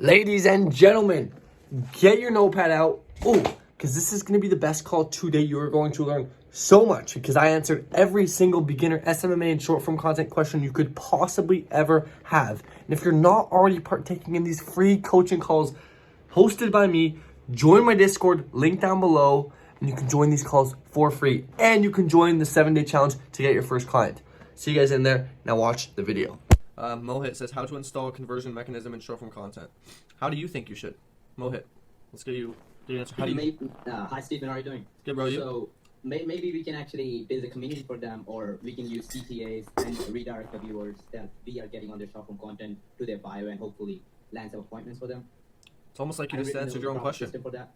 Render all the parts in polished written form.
Ladies and gentlemen, get your notepad out. Oh, because this is going to be the best call today. You are going to learn so much because I answered every single beginner SMMA and short form content question you could possibly ever have. And if you're not already partaking in these free coaching calls hosted by me, join my Discord, link down below, and you can join these calls for free. And you can join the 7-day challenge to get your first client. See you guys in there. Now watch the video. Mohit says, how to install a conversion mechanism in short form content. How do you think you should? Mohit, let's get you the answer. How do you? Hi, Stephen. How are you doing? Good, bro. You? So maybe we can actually build a community for them, or we can use CTAs and redirect the viewers that we are getting on their short form content to their bio and hopefully land some appointments for them. It's almost like you just answered your own question. For that.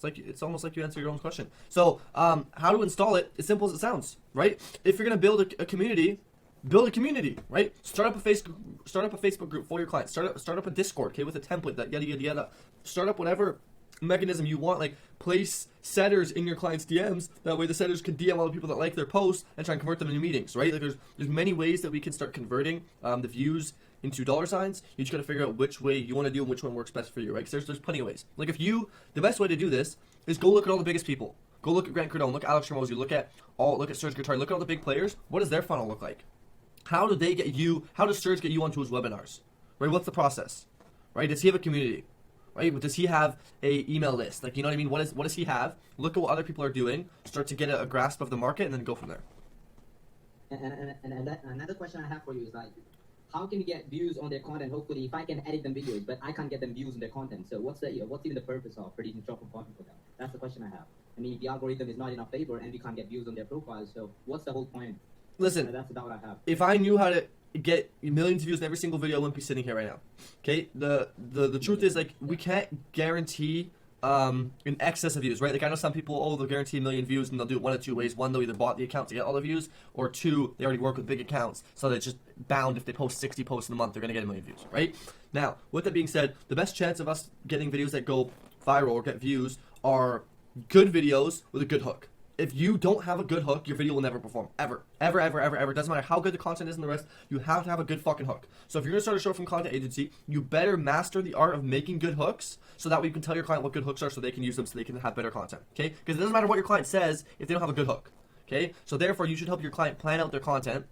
It's almost like you answered your own question. So, how to install it? As simple as it sounds, right? If you're gonna build a community. Build a community, right? Start up a Facebook group for your clients. Start up a Discord, okay, with a template that yada yada yada. Start up whatever mechanism you want, like place setters in your clients' DMs. That way the setters can DM all the people that like their posts and try and convert them into meetings, right? Like there's many ways that we can start converting the views into dollar signs. You just gotta figure out which way you want to do and which one works best for you, right? Because there's plenty of ways. Like the best way to do this is go look at all the biggest people. Go look at Grant Cardone, look at Alex Ramosi, look at Serge Guittard, look at all the big players. What does their funnel look like? How does Serge get you onto his webinars, right? What's the process, right? Does he have a community, right? Does he have a email list? Like, you know what I mean? What does he have? Look at what other people are doing, start to get a grasp of the market, and then go from there. And another question I have for you is like, how can you get views on their content? Hopefully, if I can edit them videos, but I can't get them views on their content. So what's even the purpose of producing short form content for them? That's the question I have. I mean, the algorithm is not in our favor, and we can't get views on their profiles. So what's the whole point? Listen, that's about what I have. If I knew how to get millions of views in every single video, I wouldn't be sitting here right now. Okay, the truth is, like, we can't guarantee an excess of views, right? Like, I know some people, they'll guarantee 1 million views, and they'll do it one of two ways. One, they'll either bought the account to get all the views, or two, they already work with big accounts, so they're just bound if they post 60 posts in a month, they're gonna get 1 million views, right? Now, with that being said, the best chance of us getting videos that go viral or get views are good videos with a good hook. If you don't have a good hook, your video will never perform. Ever. Ever, ever, ever, ever. Doesn't matter how good the content is and the rest, you have to have a good fucking hook. So if you're going to start a short form content agency, you better master the art of making good hooks so that way you can tell your client what good hooks are so they can use them so they can have better content. Okay? Because it doesn't matter what your client says if they don't have a good hook. Okay? So therefore, you should help your client plan out their content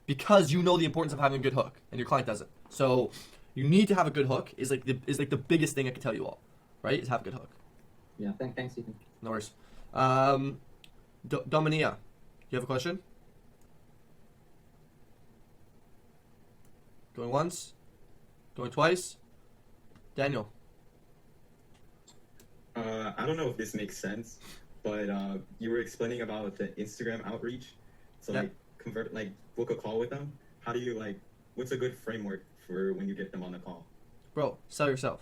because you know the importance of having a good hook and your client doesn't. So you need to have a good hook is like the biggest thing I can tell you all. Right? Is have a good hook. Yeah, thanks, Stephen. No worries. Dominia, you have a question? Going once? Going twice? Daniel. I don't know if this makes sense, but you were explaining about the Instagram outreach. So book a call with them. How do you what's a good framework for when you get them on the call? Bro, sell yourself.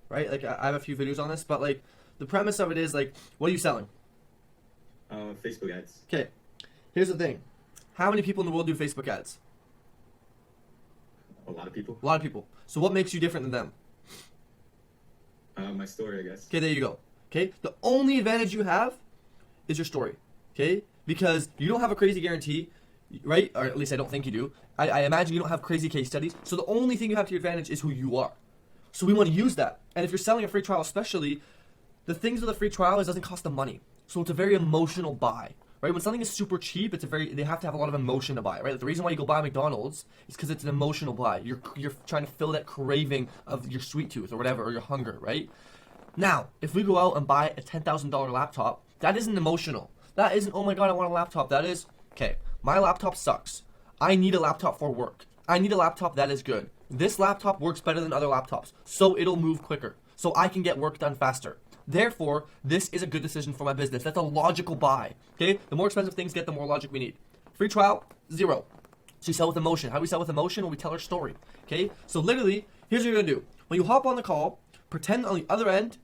Right? Like, I have a few videos on this, but like the premise of it is like, what are you selling? Facebook ads. Okay, here's the thing. How many people in the world do Facebook ads? A lot of people. A lot of people. So what makes you different than them? My story, I guess. Okay, there you go. Okay, the only advantage you have is your story. Okay, because you don't have a crazy guarantee, right? Or at least I don't think you do. I imagine you don't have crazy case studies. So the only thing you have to your advantage is who you are. So we want to use that. And if you're selling a free trial especially, the things with a free trial is it doesn't cost them money. So it's a very emotional buy, right? When something is super cheap, they have to have a lot of emotion to buy it, right? Like the reason why you go buy McDonald's is because it's an emotional buy. You're trying to fill that craving of your sweet tooth or whatever, or your hunger, right? Now, if we go out and buy a $10,000 laptop, that isn't emotional. That isn't, oh my God, I want a laptop. That is, okay, my laptop sucks. I need a laptop for work. I need a laptop that is good. This laptop works better than other laptops, so it'll move quicker, so I can get work done faster. Therefore, this is a good decision for my business. That's a logical buy, okay? The more expensive things get, the more logic we need. Free trial, 0. So you sell with emotion. How do we sell with emotion? When we tell our story, okay? So literally, here's what you're gonna do. When you hop on the call, pretend on the other end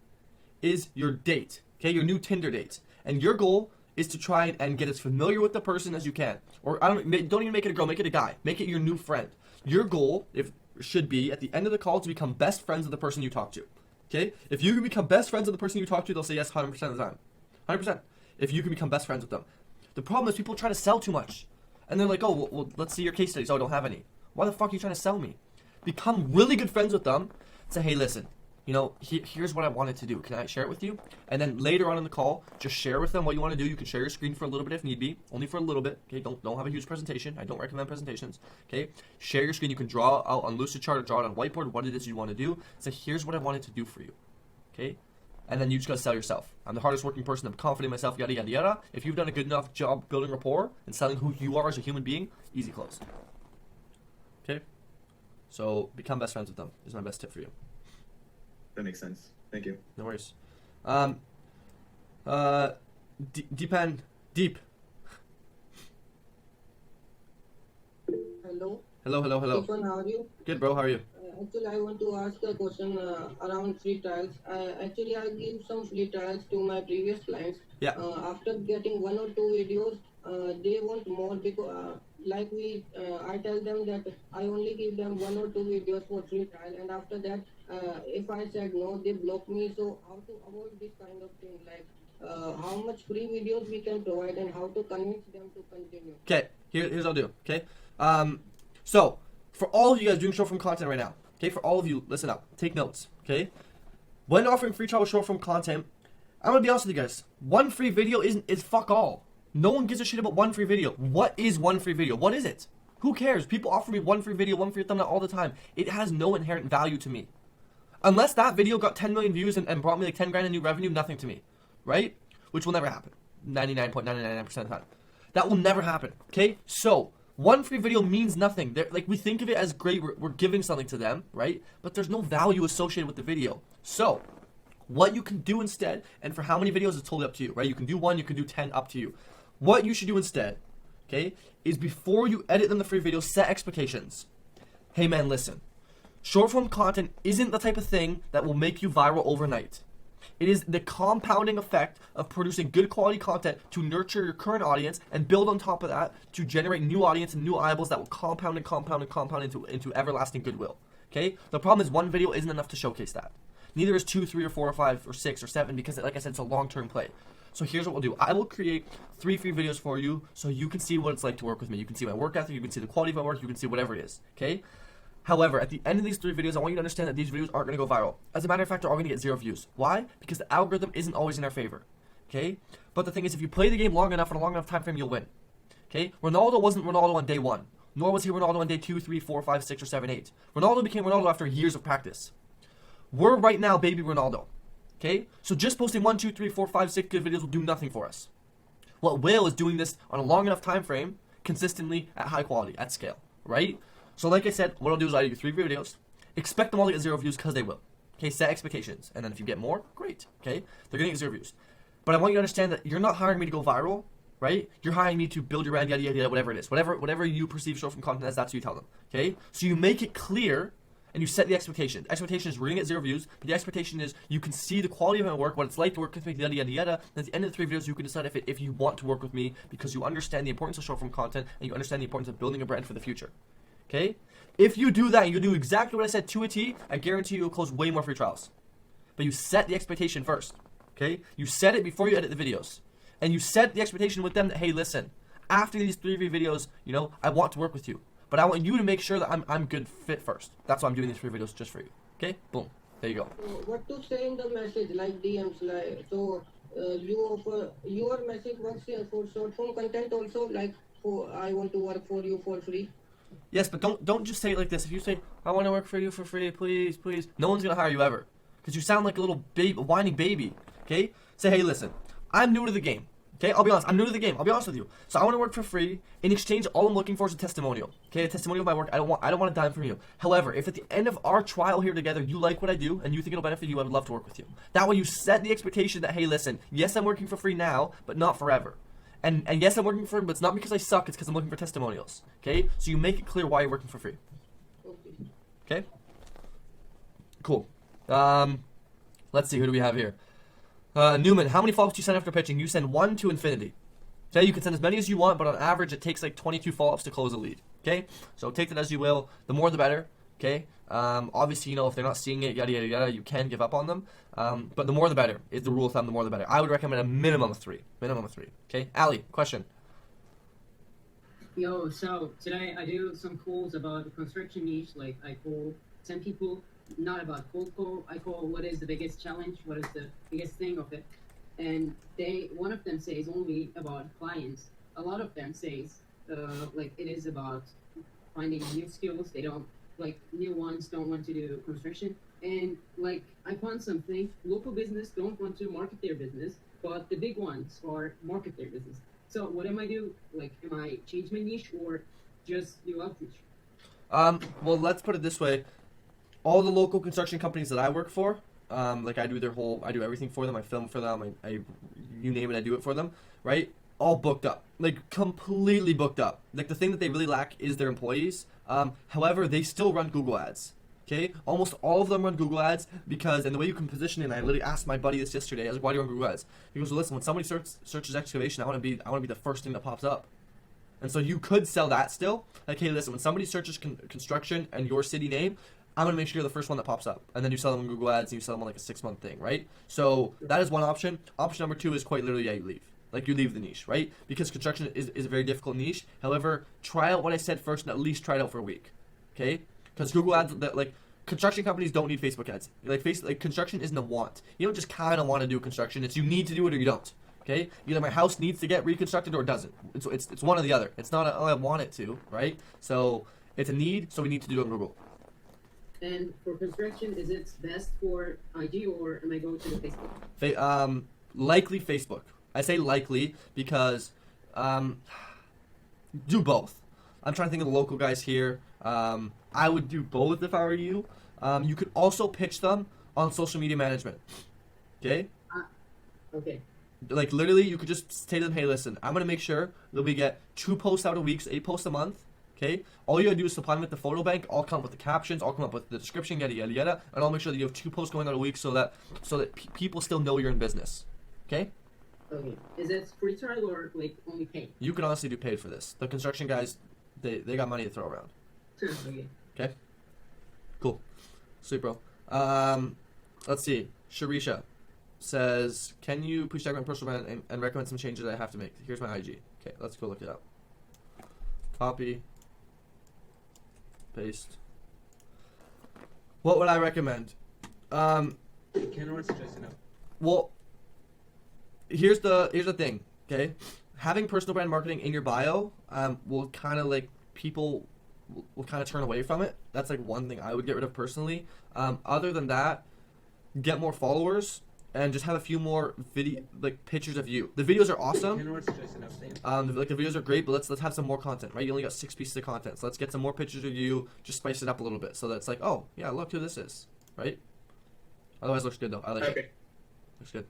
is your date, okay? Your new Tinder date. And your goal is to try and get as familiar with the person as you can. Or don't even make it a girl, make it a guy. Make it your new friend. Your goal should be, at the end of the call, to become best friends with the person you talk to. Okay? If you can become best friends with the person you talk to, they'll say yes 100% of the time. 100%. If you can become best friends with them. The problem is people try to sell too much. And they're like, oh, well, let's see your case studies. Oh, I don't have any. Why the fuck are you trying to sell me? Become really good friends with them. Say, hey, listen, you know, here's what I wanted to do. Can I share it with you? And then later on in the call, just share with them what you want to do. You can share your screen for a little bit if need be, only for a little bit. Okay, don't have a huge presentation. I don't recommend presentations. Okay, share your screen. You can draw out on Lucid Chart or draw it on whiteboard what it is you want to do. Say, here's what I wanted to do for you. Okay, and then you just gotta sell yourself. I'm the hardest working person. I'm confident in myself. Yada yada yada. If you've done a good enough job building rapport and selling who you are as a human being, easy close. Okay, so become best friends with them is my best tip for you. That makes sense. Thank you. No worries. Deep. Hello. Hello. Stephen, how are you? Good, bro. How are you? Actually, I want to ask a question around free trials. I give some free trials to my previous clients. Yeah. After getting 1 or 2 videos, they want more because, I tell them that I only give them 1 or 2 videos for free trial, and after that, if I said no, they block me. So how to avoid this kind of thing? Like, how much free videos we can provide, and how to convince them to continue? Okay. Here's what I'll do. Okay. So for all of you guys doing short form content right now, okay, for all of you, listen up, take notes. Okay. When offering free trial with short form content, I'm gonna be honest with you guys. One free video is fuck all. No one gives a shit about one free video. What is one free video? What is it? Who cares? People offer me one free video, one free thumbnail all the time. It has no inherent value to me. Unless that video got 10 million views and brought me like 10 grand in new revenue, nothing to me. Right? Which will never happen. 99.999% of the time. That will never happen. Okay? So, one free video means nothing. Like, we think of it as great, we're giving something to them, right? But there's no value associated with the video. So, what you can do instead, and for how many videos is totally up to you, right? You can do 1, you can do 10, up to you. What you should do instead, okay, is before you edit them the free videos, set expectations. Hey man, listen. Short form content isn't the type of thing that will make you viral overnight. It is the compounding effect of producing good quality content to nurture your current audience and build on top of that to generate new audience and new eyeballs that will compound into everlasting goodwill. Okay? The problem is one video isn't enough to showcase that. Neither is 2, 3, or 4, or 5, or 6, or 7 because, like I said, it's a long-term play. So here's what we'll do. I will create 3 free videos for you so you can see what it's like to work with me. You can see my work ethic, you can see the quality of my work, you can see whatever it is. Okay? However, at the end of these 3 videos, I want you to understand that these videos aren't going to go viral. As a matter of fact, they're all going to get 0 views. Why? Because the algorithm isn't always in our favor. Okay? But the thing is, if you play the game long enough in a long enough time frame, you'll win. Okay? Ronaldo wasn't Ronaldo on day 1. Nor was he Ronaldo on day 2, 3, 4, 5, 6, or 7, 8. Ronaldo became Ronaldo after years of practice. We're right now baby Ronaldo. Okay? So just posting 1, 2, 3, 4, 5, 6 good videos will do nothing for us. What will is doing this on a long enough time frame, consistently, at high quality, at scale. Right? So like I said, what I'll do is I'll do 3 videos. Expect them all to get 0 views because they will. Okay, set expectations. And then if you get more, great. Okay? They're going to get 0 views. But I want you to understand that you're not hiring me to go viral, right? You're hiring me to build your brand, yada, yada, yada, whatever it is. Whatever you perceive short form content as, that's what you tell them. Okay? So you make it clear and you set the expectation. The expectation is we're going to get 0 views, but the expectation is you can see the quality of my work, what it's like to work with me, yada, yada, yada. And at the end of the 3 videos, you can decide if you want to work with me because you understand the importance of short form content and you understand the importance of building a brand for the future. Okay? If you do that and you do exactly what I said to a T, I guarantee you'll close way more free trials. But you set the expectation first. Okay? You set it before you edit the videos. And you set the expectation with them that, hey, listen, after these 3 videos, you know, I want to work with you. But I want you to make sure that I'm good fit first. That's why I'm doing these 3 videos just for you. Okay? Boom. There you go. So what to say in the message, like DMs, like, so you offer, your message works for short form content also, like, for I want to work for you for free. Yes, but don't just say it like this. If you say, I want to work for you for free, please, please, no one's going to hire you ever. Because you sound like a little baby, whining baby. Okay? Say, hey, listen, I'm new to the game. Okay? I'll be honest. I'm new to the game. I'll be honest with you. So I want to work for free. In exchange, all I'm looking for is a testimonial. Okay? A testimonial of my work. I don't want a dime from you. However, if at the end of our trial here together, you like what I do and you think it'll benefit you, I would love to work with you. That way you set the expectation that, hey, listen, yes, I'm working for free now, but not forever. And yes, I'm working for free, but it's not because I suck. It's because I'm looking for testimonials. Okay? So you make it clear why you're working for free. Okay? Cool. Let's see. Who do we have here? Newman, how many follow-ups do you send after pitching? You send 1 to infinity. Okay? You can send as many as you want, but on average, it takes like 22 follow-ups to close a lead. Okay? So take that as you will. The more, the better. Okay? Obviously, you know, if they're not seeing it, yada, yada, yada, you can give up on them. But the more the better is the rule of thumb, the more the better. I would recommend a minimum of 3. Minimum of 3. Okay? Ali, question. Yo, so today I do some calls about the construction niche. Like I call 10 people not about cold call. I call what is the biggest challenge, what is the biggest thing of it. And one of them says only about clients. A lot of them says like it is about finding new skills. They don't like new ones don't want to do construction. And like I found something, local business don't want to market their business, but the big ones are market their business. So what am I do? Like, am I change my niche or just do outreach? Well, let's put it this way. All the local construction companies that I work for, like I do everything for them. I film for them. You name it, I do it for them, right? All booked up, like completely booked up. Like the thing that they really lack is their employees. However, they still run Google ads. Okay, almost all of them run Google ads because, and the way you can position it, and I literally asked my buddy this yesterday. I was like, "Why do you run Google ads?" He goes, "Well, listen, when somebody searches excavation, I want to be the first thing that pops up." And so you could sell that still. Like, hey, listen, when somebody searches construction and your city name, I'm gonna make sure you're the first one that pops up, and then you sell them on Google ads, and you sell them on like a 6-month thing, right? So that is one option. Option number 2 is quite literally, yeah, you leave. Like you leave the niche, right? Because construction is a very difficult niche. However, try out what I said first, and at least try it out for a week, okay? Because Google ads, like construction companies don't need Facebook ads. Like construction isn't a want. You don't just kind of want to do construction. It's you need to do it or you don't. Okay, either my house needs to get reconstructed or it doesn't. It's one or the other. It's not I want it to, right? So it's a need, so we need to do it on Google. And for construction, is it best for IG or am I going to the Facebook? Likely Facebook. I say likely because do both. I'm trying to think of the local guys here. I would do both if I were you. You could also pitch them on social media management. Okay? Okay. Like literally, you could just say to them, "Hey, listen, I'm gonna make sure that we get 2 posts out a week, so 8 posts a month. Okay, all you gotta do is supply them with the photo bank. I'll come up with the captions. I'll come up with the description, yada yada yada, and I'll make sure that you have 2 posts going out a week, so that people still know you're in business. Okay? Okay. Is it free trial or like only paid? You can honestly do paid for this. The construction guys, they got money to throw around. Okay. Okay. Cool. Sweet, bro. Let's see. Sharisha says, "Can you please check my personal brand and recommend some changes I have to make? Here's my IG." Okay, let's go look it up. Copy. Paste. What would I recommend? Well, here's the thing. Okay, having personal brand marketing in your bio will kind of like people will kind of turn away from it. That's like one thing I would get rid of personally. Other than that, get more followers. And just have a few more pictures of you. The videos are awesome. The videos are great, but let's have some more content, right? You only got 6 pieces of content, so let's get some more pictures of you. Just spice it up a little bit, so that's like, oh yeah, look who this is, right? Otherwise, it looks good though. I like it. Looks good.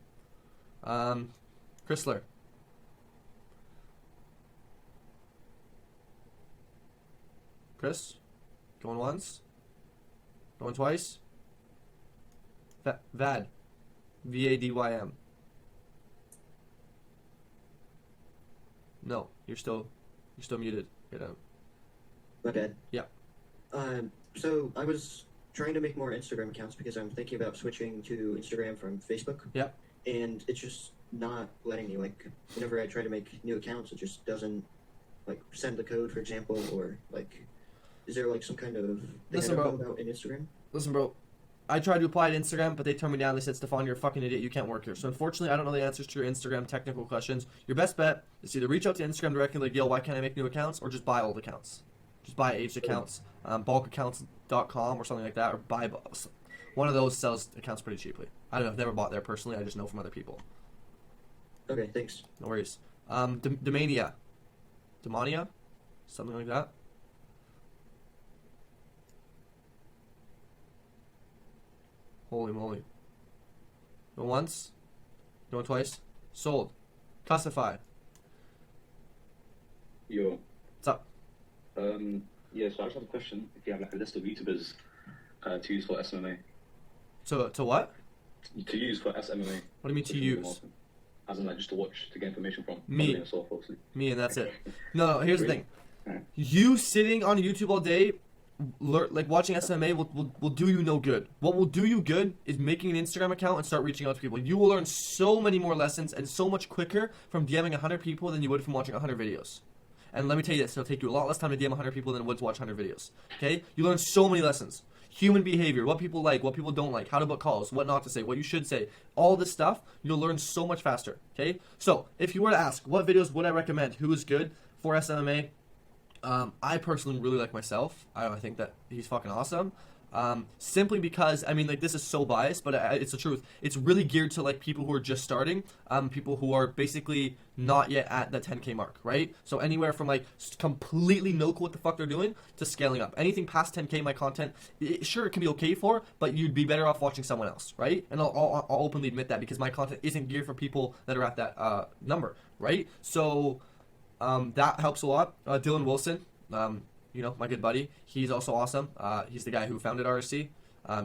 Chrysler. Chris, going once, going twice. Vad. VADYM. No, you're still muted. Get out. Okay. Yeah. So I was trying to make more Instagram accounts because I'm thinking about switching to Instagram from Facebook. Yeah. And it's just not letting me. Like, whenever I try to make new accounts, it just doesn't like send the code, for example, or like, is there like some kind of thing Listen, I bro. don't know about in Instagram? Listen, bro. I tried to apply to Instagram, but they turned me down. They said, "Stefan, you're a fucking idiot. You can't work here." So unfortunately, I don't know the answers to your Instagram technical questions. Your best bet is either reach out to Instagram directly, like, "Yo, why can't I make new accounts?" or just buy old accounts. Just buy aged accounts, bulkaccounts.com or something like that, or buy one of those sells accounts pretty cheaply. I don't know. I've never bought there personally. I just know from other people. Okay, thanks. No worries. Demania, something like that. Holy moly. Going once. Going twice. Sold. Classified. Yo. What's up? Yeah, so I just have a question. If you have like a list of YouTubers to use for SMMA. To what? To use for SMMA. What do you mean to use? As in like just to watch, to get information from. Me. Yourself, obviously. Me, and that's it. No, here's the thing. Alright. You sitting on YouTube all day, like watching SMMA will do you no good. What will do you good is making an Instagram account and start reaching out to people. You will learn so many more lessons and so much quicker from DMing 100 people than you would from watching 100 videos. And let me tell you this, it'll take you a lot less time to DM 100 people than it would to watch 100 videos. Okay? You learn so many lessons. human behavior, what people like, what people don't like, how to book calls, what not to say, what you should say, all this stuff, you'll learn so much faster, okay? So if you were to ask, what videos would I recommend, who is good for SMMA, I personally really like myself. I think that he's fucking awesome. Simply because, I mean, like, this is so biased, but it's the truth. It's really geared to, like, people who are just starting, people who are basically not yet at the 10K mark, right? So anywhere from, like, completely no clue what the fuck they're doing to scaling up. Anything past 10K, my content, sure, it can be okay for, but you'd be better off watching someone else, right? And I'll openly admit that because my content isn't geared for people that are at that number, right? So that helps a lot. Dylan Wilson, you know, my good buddy, he's also awesome. He's the guy who founded RSC.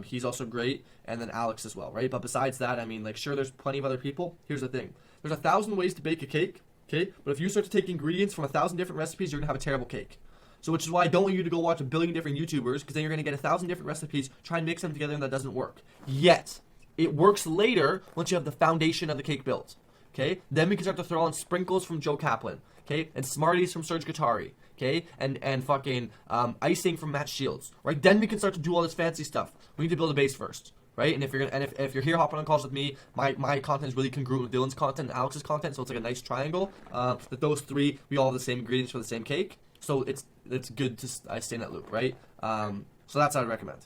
He's also great. And then Alex as well, right? But besides that, I mean, like, sure, there's plenty of other people. Here's the thing. There's 1,000 ways to bake a cake, okay? But if you start to take ingredients from 1,000 different recipes, you're going to have a terrible cake. So which is why I don't want you to go watch a billion different YouTubers, because then you're going to get 1,000 different recipes, try and mix them together, and that doesn't work. Yet, it works later once you have the foundation of the cake built, okay? Then we can start to throw on sprinkles from Joe Kaplan, okay? And Smarties from Serge Guattari. Okay, and fucking icing from Matt Shields, right? Then we can start to do all this fancy stuff. We need to build a base first, right? And if you're here hopping on calls with me, my content is really congruent with Dylan's content and Alex's content, so it's like a nice triangle. That those three, we all have the same ingredients for the same cake, so it's good to stay in that loop, right? So that's what I'd recommend.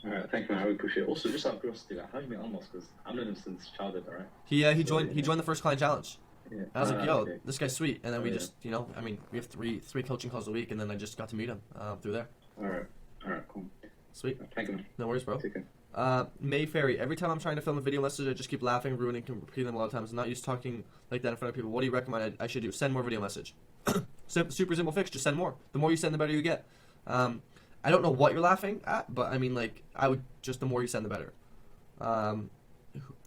Alright, thank you, man. I really appreciate it. Also, just out of curiosity, like, how do you meet Almos? Because I've known him since childhood, alright? He joined the first client challenge. Yeah. And I was like, yo, Okay. this guy's sweet. And then we Yeah. just, you know, I mean, we have three coaching calls a week, and then I just got to meet him through there. Alright, cool. Sweet. Thank you, man. No worries, bro. Take care. May Ferry, every time I'm trying to film a video message, I just keep laughing, ruining, and repeating them a lot of times. I'm not used to talking like that in front of people. What do you recommend I should do? Send more video message. Super simple fix, just send more. The more you send, the better you get. I don't know what you're laughing at, but I mean, like, I would just, the more you send, the better.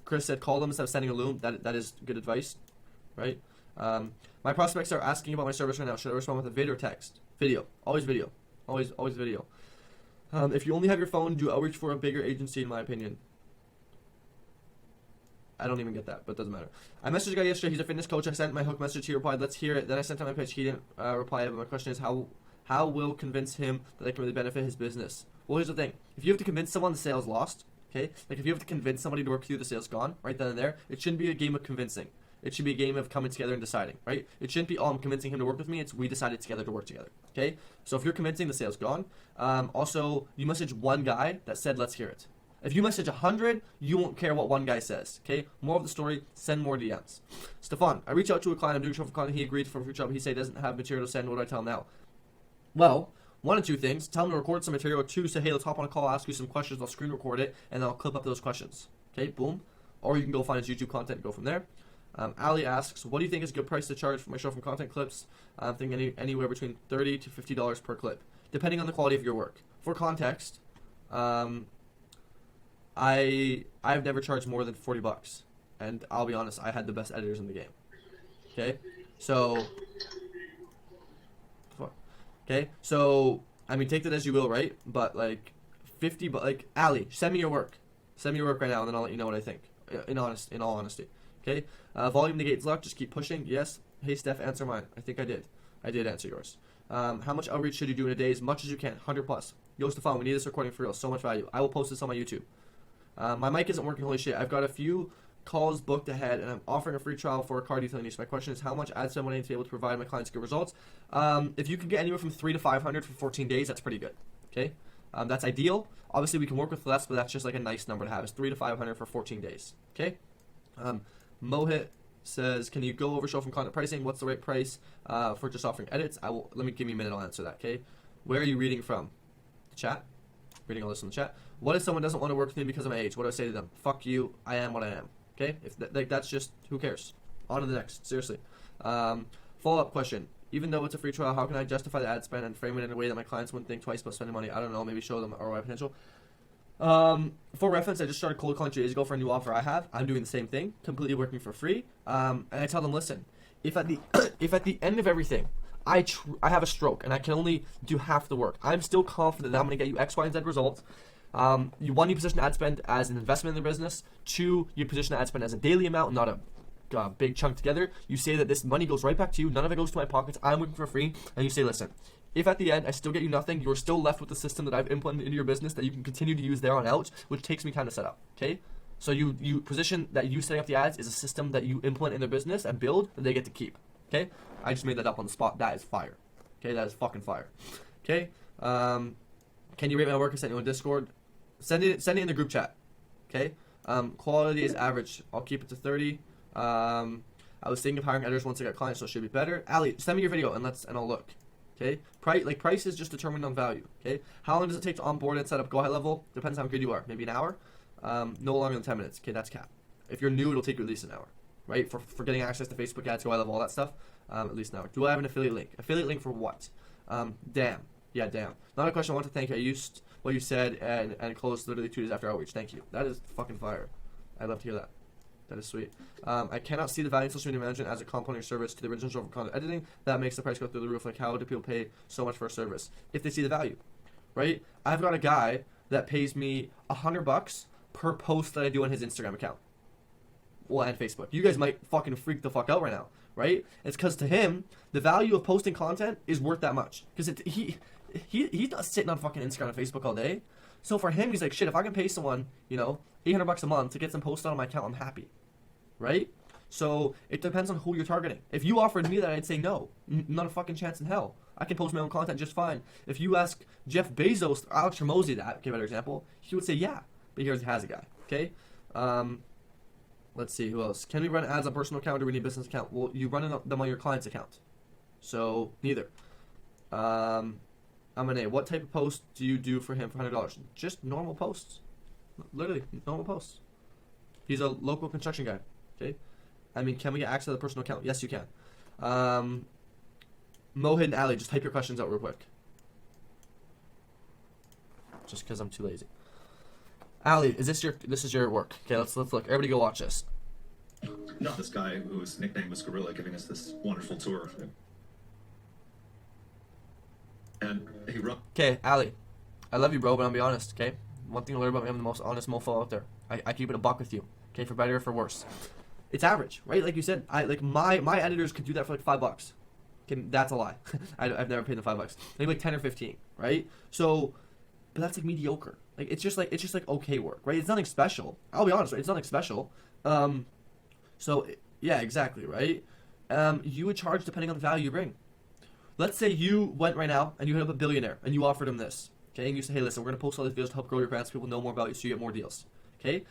Chris said, call them instead of sending a loom. That is good advice, right? My prospects are asking about my service right now. Should I respond with a vid or text? Video. Always video. Always video. If you only have your phone, do outreach for a bigger agency, in my opinion. I don't even get that, but it doesn't matter. I messaged a guy yesterday. He's a fitness coach. I sent my hook message. He replied, let's hear it. Then I sent him my pitch. He didn't reply. But my question is, how will convince him that I can really benefit his business? Well, here's the thing. If you have to convince someone the sale's lost, okay? Like, if you have to convince somebody to work with you, the sale's gone, right then and there, it shouldn't be a game of convincing. It should be a game of coming together and deciding, right? It shouldn't be, oh, I'm convincing him to work with me. It's we decided together to work together, okay? So if you're convincing, the sale's gone. Also, you message one guy that said, let's hear it. If you message 100, you won't care what one guy says, okay? More of the story, send more DMs. Stefan, I reached out to a client. I'm doing a show for content. He agreed for a future job. He said he doesn't have material to send. What do I tell him now? Well, one of two things. Tell him to record some material. Or two, say, hey, let's hop on a call, I'll ask you some questions. I'll screen record it, and then I'll clip up those questions. Okay, boom. Or you can go find his YouTube content and go from there. Ali asks, what do you think is a good price to charge for my show from content clips? I'm thinking anywhere between $30 to $50 per clip, depending on the quality of your work. For context, I've never charged more than $40, and I'll be honest, I had the best editors in the game. Okay, so I mean, take that as you will, right? But like $50, like Ali, send me your work. Send me your work right now, and then I'll let you know what I think. In all honesty. Okay. Volume negates luck. Just keep pushing. Yes. Hey Steph, answer mine. I think I did. I did answer yours. How much outreach should you do in a day? As much as you can. 100 plus. Yo, Stefan, we need this recording for real. So much value. I will post this on my YouTube. My mic isn't working. Holy shit. I've got a few calls booked ahead, and I'm offering a free trial for a car detailing niche. My question is, how much ad spend would I need to be able to provide my clients good results? If you can get anywhere from 300 to 500 for 14 days, that's pretty good. Okay. That's ideal. Obviously, we can work with less, but that's just like a nice number to have. It's 300 to 500 for 14 days. Okay. Mohit says, can you go over show from content pricing? What's the right price for just offering edits? Let me give me a minute. I'll answer that. Okay. Where are you reading from? The chat. Reading all this in the chat. What if someone doesn't want to work with me because of my age? What do I say to them? Fuck you. I am what I am. Okay. If that's just, who cares? On to the next. Seriously. Follow-up question. Even though it's a free trial, how can I justify the ad spend and frame it in a way that my clients wouldn't think twice about spending money? I don't know. Maybe show them ROI potential. For reference, I just started cold calling 2 days ago for a new offer I have. I'm doing the same thing, completely working for free. And I tell them, listen, if at the end of everything, I have a stroke and I can only do half the work, I'm still confident that I'm going to get you X, Y, and Z results. You position ad spend as an investment in the business. 2, you position ad spend as a daily amount, not a big chunk together. You say that this money goes right back to you. None of it goes to my pockets. I'm working for free. And you say, listen, If at the end I still get you nothing, you're still left with the system that I've implemented into your business that you can continue to use there on out, which takes me time to set up. Okay? So you position that you setting up the ads is a system that you implement in their business and build that they get to keep. Okay? I just made that up on the spot. That is fire. Okay? That is fucking fire. Okay? Can you rate my work? I sent you on Discord. Send it in the group chat. Okay? Quality is average. I'll keep it to 30. I was thinking of hiring editors once I got clients, so it should be better. Ali, send me your video and I'll look. Okay? Price is just determined on value. Okay? How long does it take to onboard and set up go high level? Depends on how good you are. Maybe an hour. No longer than 10 minutes. Okay, that's cap. If you're new, it'll take you at least an hour. Right? For getting access to Facebook ads, go high level, all that stuff. At least an hour. Do I have an affiliate link? Affiliate link for what? Damn. Yeah, damn. Not a question I want to thank you. I used what you said and closed literally 2 days after outreach. Thank you. That is fucking fire. I'd love to hear that. That is sweet. I cannot see the value in social media management as a complementary service to the original show for content editing. That makes the price go through the roof. Like, how do people pay so much for a service if they see the value, right? I've got a guy that pays me $100 per post that I do on his Instagram account. Well, and Facebook. You guys might fucking freak the fuck out right now, right? It's because to him, the value of posting content is worth that much. Because he's not sitting on fucking Instagram and Facebook all day. So for him, he's like, shit, if I can pay someone, $800 a month to get some posts on my account, I'm happy. Right? So it depends on who you're targeting. If you offered me that, I'd say no. Not a fucking chance in hell. I can post my own content just fine. If you ask Jeff Bezos or Alex Hormozy that, okay, better example, he would say yeah. But he has a guy. Okay? Let's see, who else? Can we run ads on personal account or do we need business account? Well, you run them on your client's account. So, neither. What type of post do you do for him for $100? Just normal posts. Literally, normal posts. He's a local construction guy. Okay? I mean, can we get access to the personal account? Yes, you can. Mohit and Ali, just type your questions out real quick. Just because I'm too lazy. Ali, this is your work? Okay, let's look. Everybody go watch this. Not this guy whose nickname was Gorilla giving us this wonderful tour. And he run. Okay, Ali, I love you, bro, but I'll be honest. Okay, one thing to learn about me, I'm the most honest mofo out there. I keep it a buck with you. Okay, for better or for worse. It's average, right? Like you said, my editors could do that for like $5. Okay, that's a lie. I've never paid them $5. Maybe like 10 or 15, right? So, but that's like mediocre. Like it's just like okay work, right? It's nothing special. I'll be honest, right? It's nothing special. So yeah, exactly, right? You would charge depending on the value you bring. Let's say you went right now and you hit up a billionaire and you offered him this, okay? And you say, hey, listen, we're gonna post all these videos to help grow your brand so people know more about you, so you get more deals, okay?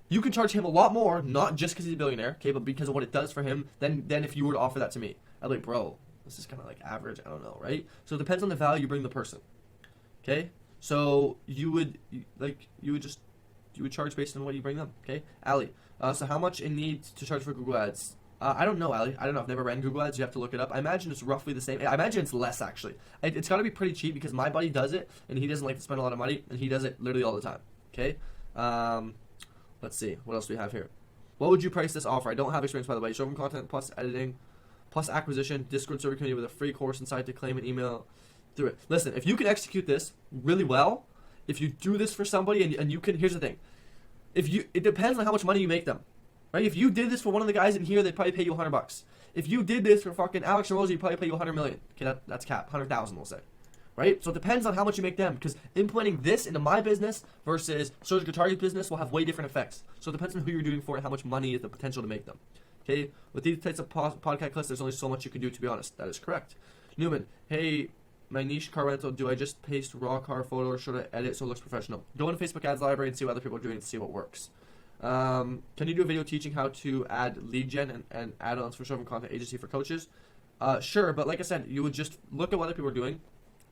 You can charge him a lot more, not just because he's a billionaire, okay, but because of what it does for him. Then if you were to offer that to me, I'd be like, bro, this is kind of like average. I don't know, right? So it depends on the value you bring the person, okay? So you would charge based on what you bring them, okay? Ali, so how much it needs to charge for Google Ads? I don't know, Ali. I don't know. I've never ran Google Ads. You have to look it up. I imagine it's roughly the same. I imagine it's less, actually. It's got to be pretty cheap because my buddy does it, and he doesn't like to spend a lot of money, and he does it literally all the time, okay? Let's see. What else do we have here? What would you price this offer? I don't have experience, by the way. Showroom content plus editing plus acquisition, Discord server community with a free course inside to claim an email through it. Listen, if you can execute this really well, if you do this for somebody and you can, here's the thing. It depends on how much money you make them. Right? If you did this for one of the guys in here, they'd probably pay you $100. If you did this for fucking Alex Hormozy, you'd probably pay you $100 million. Okay, that's cap. 100,000, we'll say. Right? So it depends on how much you make them, because implementing this into my business versus Surgical Target business will have way different effects. So it depends on who you're doing for and how much money is the potential to make them. Okay? With these types of podcast clips, there's only so much you can do, to be honest. That is correct. Newman, hey, my niche car rental, do I just paste raw car photo or should I edit so it looks professional? Go into Facebook Ads Library and see what other people are doing to see what works. Can you do a video teaching how to add lead gen and add-ons for showroom content agency for coaches? Sure, but like I said, you would just look at what other people are doing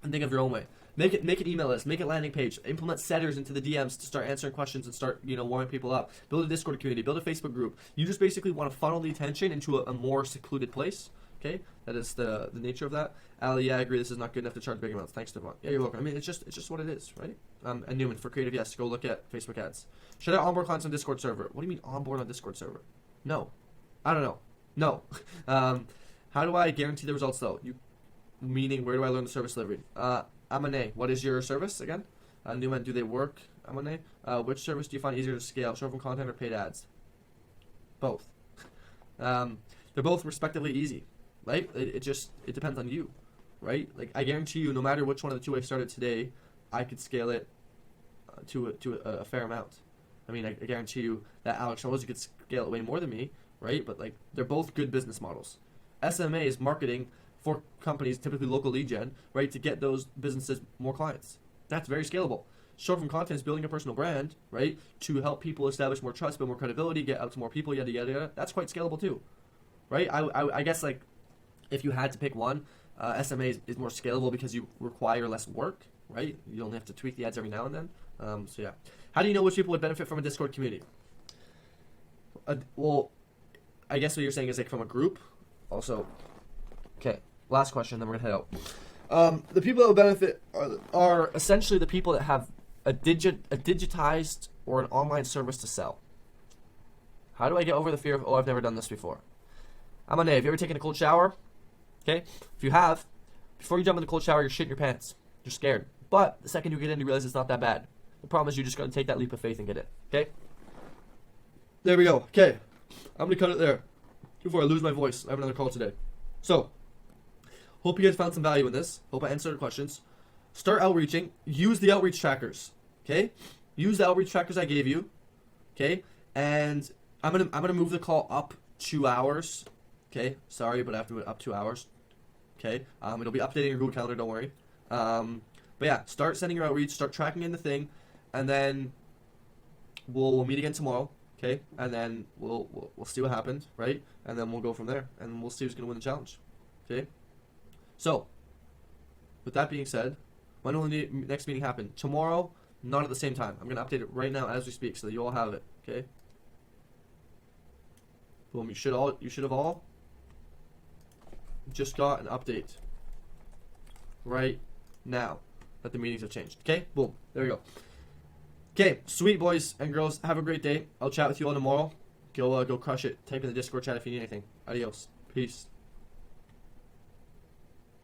and think of your own way. Make an email list, make a landing page, implement setters into the DMs to start answering questions and start, warming people up. Build a Discord community, build a Facebook group. You just basically want to funnel the attention into a more secluded place. Okay, that is the nature of that. Ali, yeah, I agree. This is not good enough to charge big amounts. Thanks, Devon. Yeah, you're welcome. I mean, it's just what it is, right? And Newman, for creative, yes, go look at Facebook ads. Should I onboard clients on Discord server? What do you mean onboard on Discord server? No, I don't know. No. How do I guarantee the results though? Meaning, where do I learn the service delivery? M&A. What is your service again? Newman, do they work? M&A. Which service do you find easier to scale? Showroom content or paid ads? Both. They're both respectively easy. Right? It depends on you. right? Like I guarantee you, no matter which one of the two I started today, I could scale it to a fair amount. I mean, I guarantee you that Alex knows you could scale it way more than me, right? But like they're both good business models. SMA is marketing for companies, typically local lead gen, right, to get those businesses more clients. That's very scalable. Short form content is building a personal brand, right, to help people establish more trust, build more credibility, get out to more people, yada yada yada. That's quite scalable too, right? I guess like if you had to pick one, SMA is more scalable because you require less work, right? You only have to tweak the ads every now and then. So yeah, how do you know which people would benefit from a Discord community? Well, I guess what you're saying is like from a group. Also, okay. Last question, then we're gonna head out. The people that will benefit are essentially the people that have a digitized or an online service to sell. How do I get over the fear of, oh, I've never done this before? I'm on A. Have you ever taken a cold shower? Okay. If you have, before you jump in the cold shower, you're shitting your pants. You're scared. But the second you get in, you realize it's not that bad. The problem is you just got to take that leap of faith and get it. Okay? There we go. Okay. I'm going to cut it there before I lose my voice. I have another call today. So, hope you guys found some value in this. Hope I answered your questions. Start outreaching. Use the outreach trackers. Okay? Use the outreach trackers I gave you. Okay? And I'm gonna move the call up 2 hours. Okay? Sorry, but I have to move it up 2 hours. Okay? It'll be updating your Google Calendar, don't worry. But yeah, start sending your outreach, start tracking in the thing, and then we'll meet again tomorrow. Okay? And then we'll see what happened, right? And then we'll go from there. And we'll see who's gonna win the challenge. Okay? So, with that being said, when will the next meeting happen? Tomorrow, not at the same time. I'm going to update it right now as we speak so that you all have it, okay? Boom, you should have all just got an update right now that the meetings have changed, okay? Boom, there we go. Okay, sweet boys and girls, have a great day. I'll chat with you all tomorrow. Go crush it. Type in the Discord chat if you need anything. Adios. Peace.